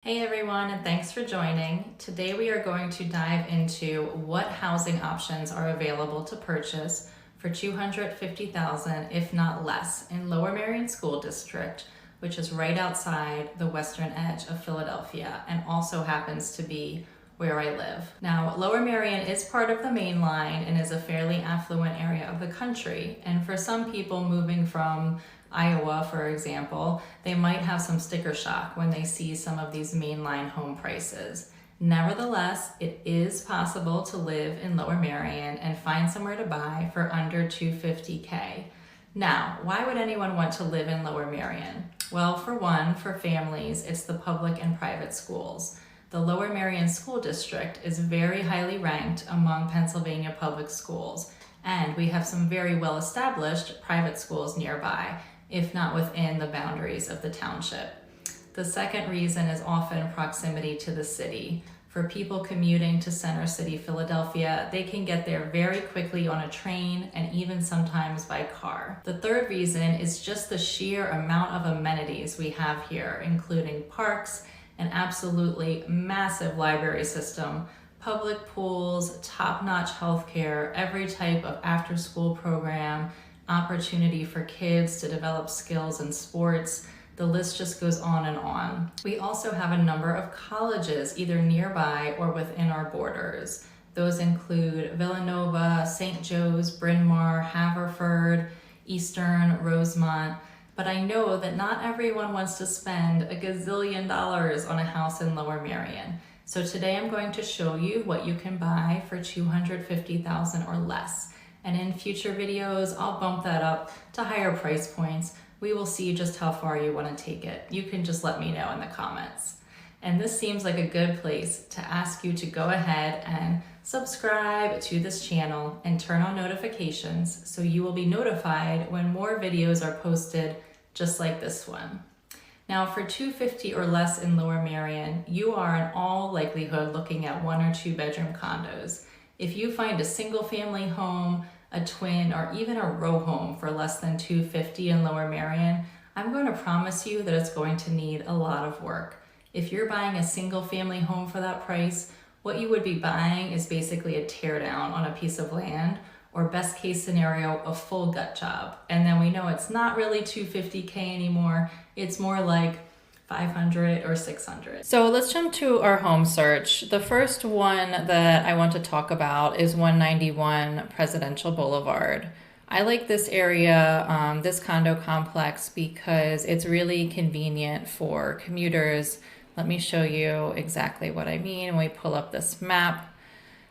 Hey everyone, and thanks for joining. Today we are going to dive into what housing options are available to purchase for $250,000, if not less, in Lower Merion School District, which is right outside the western edge of Philadelphia and also happens to be where I live. Now, Lower Merion is part of the Main Line and is a fairly affluent area of the country. And for some people moving from Iowa, for example, they might have some sticker shock when they see some of these mainline home prices. Nevertheless, it is possible to live in Lower Merion and find somewhere to buy for under $250K. Now, why would anyone want to live in Lower Merion? Well, for one, for families, it's the public and private schools. The Lower Merion School District is very highly ranked among Pennsylvania public schools, and we have some very well-established private schools nearby, if not within the boundaries of the township. The second reason is often proximity to the city. For people commuting to Center City, Philadelphia, they can get there very quickly on a train and even sometimes by car. The third reason is just the sheer amount of amenities we have here, including parks, an absolutely massive library system, public pools, top-notch healthcare, every type of after-school program, opportunity for kids to develop skills in sports. The list just goes on and on. We also have a number of colleges either nearby or within our borders. Those include Villanova, St. Joe's, Bryn Mawr, Haverford, Eastern, Rosemont. But I know that not everyone wants to spend a gazillion dollars on a house in Lower Merion. So today I'm going to show you what you can buy for $250,000 or less. And in future videos, I'll bump that up to higher price points. We will see just how far you want to take it. You can just let me know in the comments. And this seems like a good place to ask you to go ahead and subscribe to this channel and turn on notifications so you will be notified when more videos are posted just like this one. Now, for $250,000 or less in Lower Merion, you are in all likelihood looking at 1 or 2 bedroom condos. If you find a single family home, a twin, or even a row home for less than $250,000 in Lower Merion, I'm going to promise you that it's going to need a lot of work. If you're buying a single family home for that price, what you would be buying is basically a tear down on a piece of land, or best case scenario, a full gut job. And then we know it's not really $250K anymore. It's more like $500 or $600. So let's jump to our home search. The first one that I want to talk about is 191 Presidential Boulevard. I like this area, this condo complex, because it's really convenient for commuters. Let me show you exactly what I mean when we pull up this map.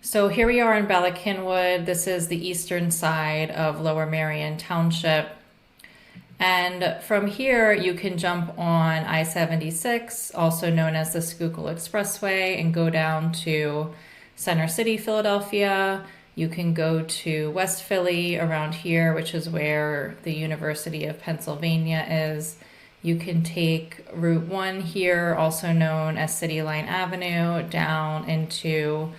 So here we are in Bala Cynwyd. This is the eastern side of Lower Merion Township. And from here, you can jump on I-76, also known as the Schuylkill Expressway, and go down to Center City, Philadelphia. You can go to West Philly around here, which is where the University of Pennsylvania is. You can take Route 1 here, also known as City Line Avenue, down into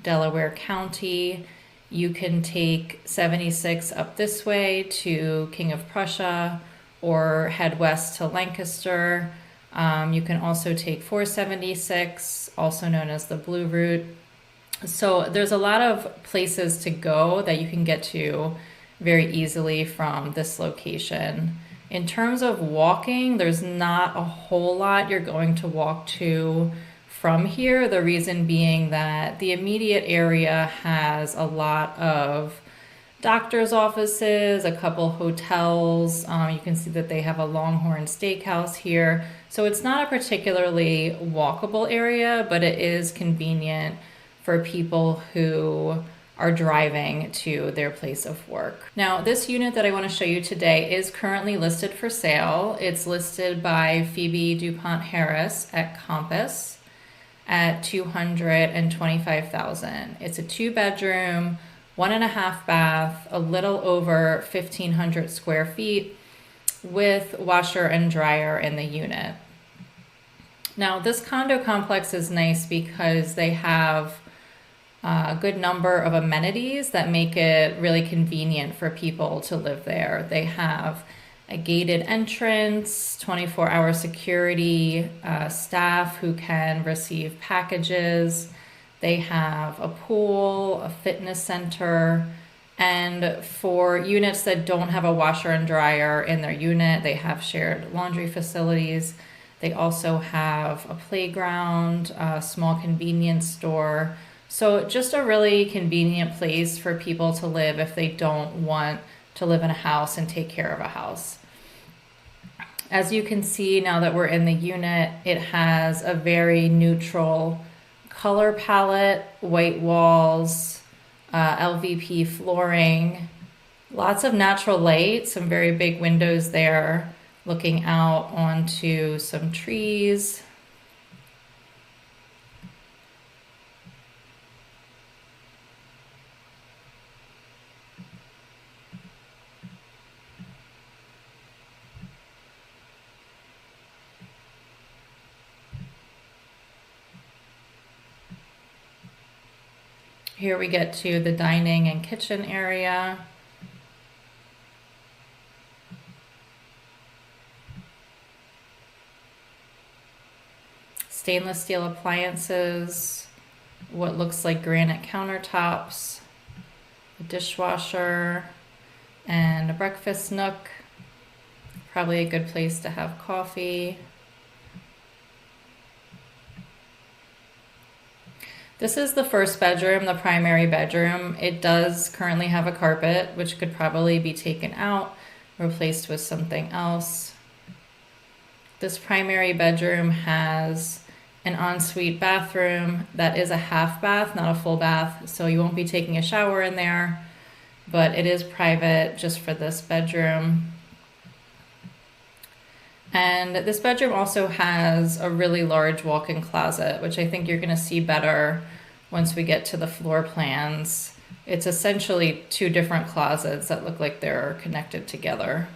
Delaware County. You can take 76 up this way to King of Prussia or head west to Lancaster. You can also take 476, also known as the Blue Route. So there's a lot of places to go that you can get to very easily from this location. In terms of walking, there's not a whole lot you're going to walk to from here, the reason being that the immediate area has a lot of doctor's offices, a couple hotels. You can see that they have a Longhorn Steakhouse here. So it's not a particularly walkable area, but it is convenient for people who are driving to their place of work. Now, this unit that I want to show you today is currently listed for sale. It's listed by Phoebe DuPont Harris at Compass at $225,000. It's a 2-bedroom, 1.5 bath, a little over 1,500 square feet with washer and dryer in the unit. Now, this condo complex is nice because they have a good number of amenities that make it really convenient for people to live there. They have a gated entrance, 24-hour security, staff who can receive packages. They have a pool, a fitness center, and for units that don't have a washer and dryer in their unit, they have shared laundry facilities. They also have a playground, a small convenience store. So just a really convenient place for people to live if they don't want to live in a house and take care of a house. As you can see, now that we're in the unit, it has a very neutral color palette, white walls, LVP flooring, lots of natural light, some very big windows there, looking out onto some trees. Here we get to the dining and kitchen area. Stainless steel appliances, what looks like granite countertops, a dishwasher, and a breakfast nook. Probably a good place to have coffee. This is the first bedroom, the primary bedroom. It does currently have a carpet, which could probably be taken out, replaced with something else. This primary bedroom has an ensuite bathroom that is a half bath, not a full bath, so you won't be taking a shower in there, but it is private just for this bedroom. And this bedroom also has a really large walk-in closet, which I think you're going to see better once we get to the floor plans. It's essentially two different closets that look like they're connected together.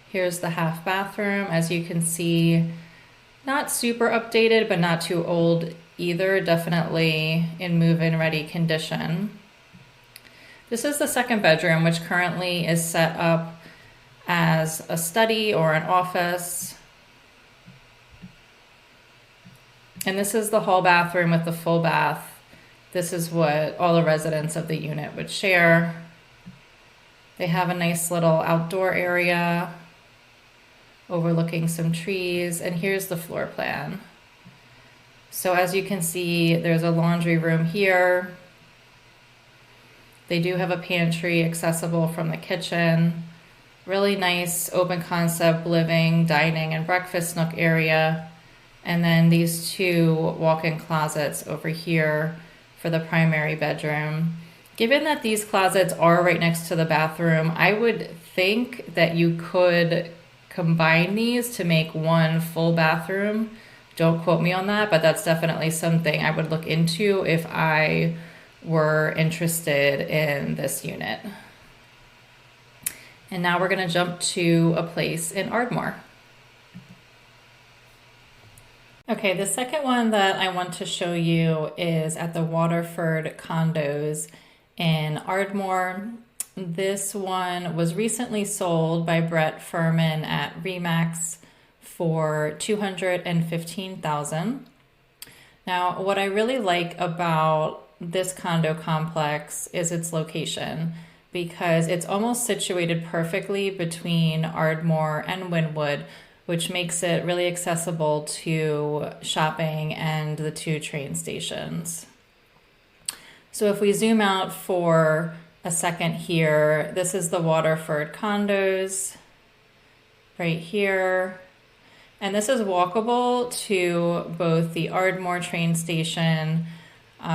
Here's the half bathroom. As you can see, not super updated, but not too old either. Definitely in move-in ready condition. This is the second bedroom, which currently is set up as a study or an office. And this is the hall bathroom with the full bath. This is what all the residents of the unit would share. They have a nice little outdoor area overlooking some trees, and here's the floor plan. So as you can see, there's a laundry room here. They do have a pantry accessible from the kitchen. Really nice open concept living, dining, and breakfast nook area. And then these two walk-in closets over here for the primary bedroom. Given that these closets are right next to the bathroom, I would think that you could combine these to make one full bathroom. Don't quote me on that, but that's definitely something I would look into if I were interested in this unit. And now we're going to jump to a place in Ardmore. Okay, the second one that I want to show you is at the Waterford condos in Ardmore. This one was recently sold by Brett Furman at Remax for $215,000. Now, what I really like about this condo complex is its location, because it's almost situated perfectly between Ardmore and Wynwood, which makes it really accessible to shopping and the two train stations. So if we zoom out for a second here, this is the Waterford condos right here. And this is walkable to both the Ardmore train station,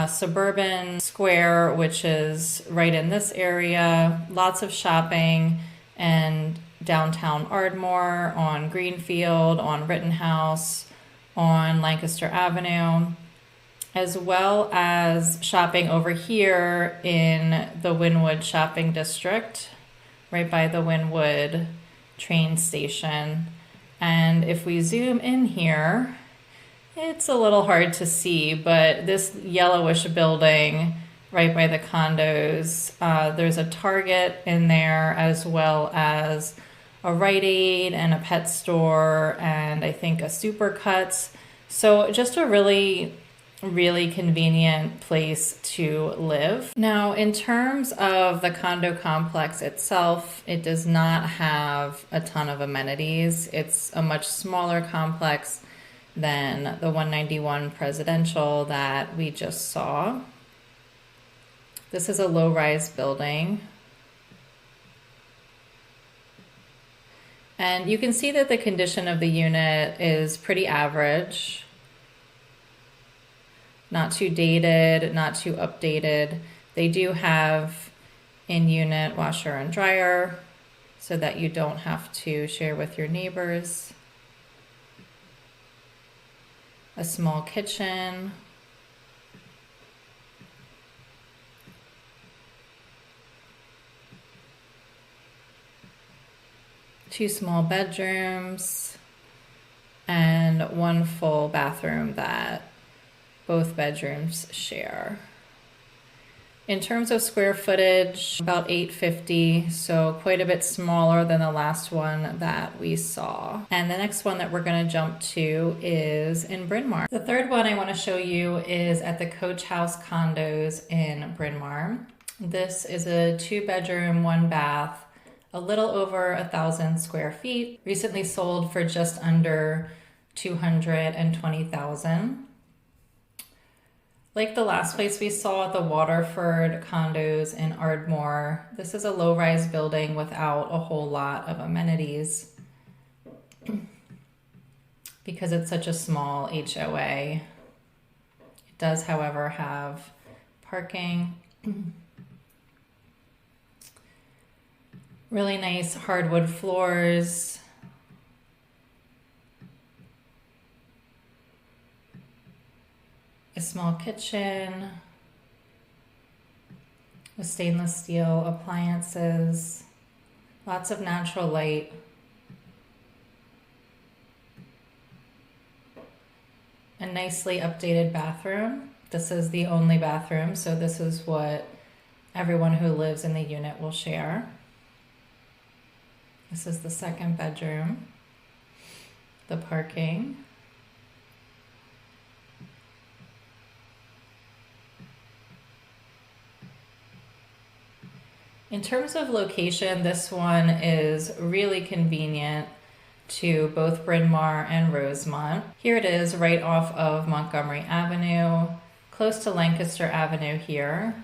Suburban Square, which is right in this area, lots of shopping, and downtown Ardmore, on Greenfield, on Rittenhouse, on Lancaster Avenue, as well as shopping over here in the Wynwood shopping district, right by the Wynwood train station. And if we zoom in here, it's a little hard to see, but this yellowish building right by the condos. There's a Target in there, as well as a Rite Aid and a pet store, and I think a Supercuts. So just a really convenient place to live. Now, in terms of the condo complex itself, it does not have a ton of amenities. It's a much smaller complex than the 191 Presidential that we just saw. This is a low-rise building. And you can see that the condition of the unit is pretty average. Not too dated, not too updated. They do have in-unit washer and dryer so that you don't have to share with your neighbors. A small kitchen. Two small bedrooms and one full bathroom that both bedrooms share. In terms of square footage, about 850, so quite a bit smaller than the last one that we saw. And the next one that we're going to jump to is in Bryn Mawr. The third one I want to show you is at the Coach House condos in Bryn Mawr. This is a 2-bedroom, 1-bath, a little over 1,000 square feet, recently sold for just under $220,000. Like the last place we saw, the Waterford condos in Ardmore, this is a low-rise building without a whole lot of amenities because it's such a small HOA. It does, however, have parking. Really nice hardwood floors. A small kitchen with stainless steel appliances, lots of natural light. A nicely updated bathroom. This is the only bathroom, so this is what everyone who lives in the unit will share. This is the second bedroom, the parking. In terms of location, this one is really convenient to both Bryn Mawr and Rosemont. Here it is right off of Montgomery Avenue, close to Lancaster Avenue here,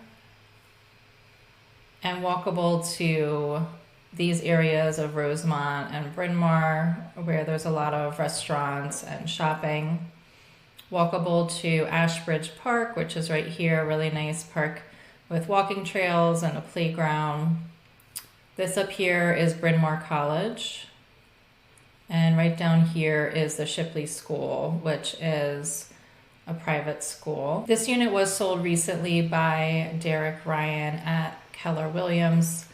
and walkable to these areas of Rosemont and Bryn Mawr, where there's a lot of restaurants and shopping. Walkable to Ashbridge Park, which is right here, a really nice park with walking trails and a playground. This up here is Bryn Mawr College. And right down here is the Shipley School, which is a private school. This unit was sold recently by Derek Ryan at Keller Williams.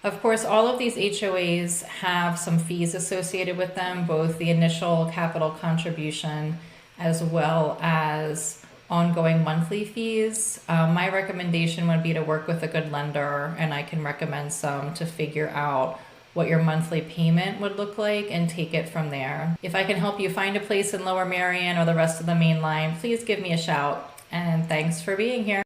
Of course, all of these HOAs have some fees associated with them, both the initial capital contribution as well as ongoing monthly fees. My recommendation would be to work with a good lender, and I can recommend some to figure out what your monthly payment would look like and take it from there. If I can help you find a place in Lower Merion or the rest of the main line, please give me a shout, and thanks for being here.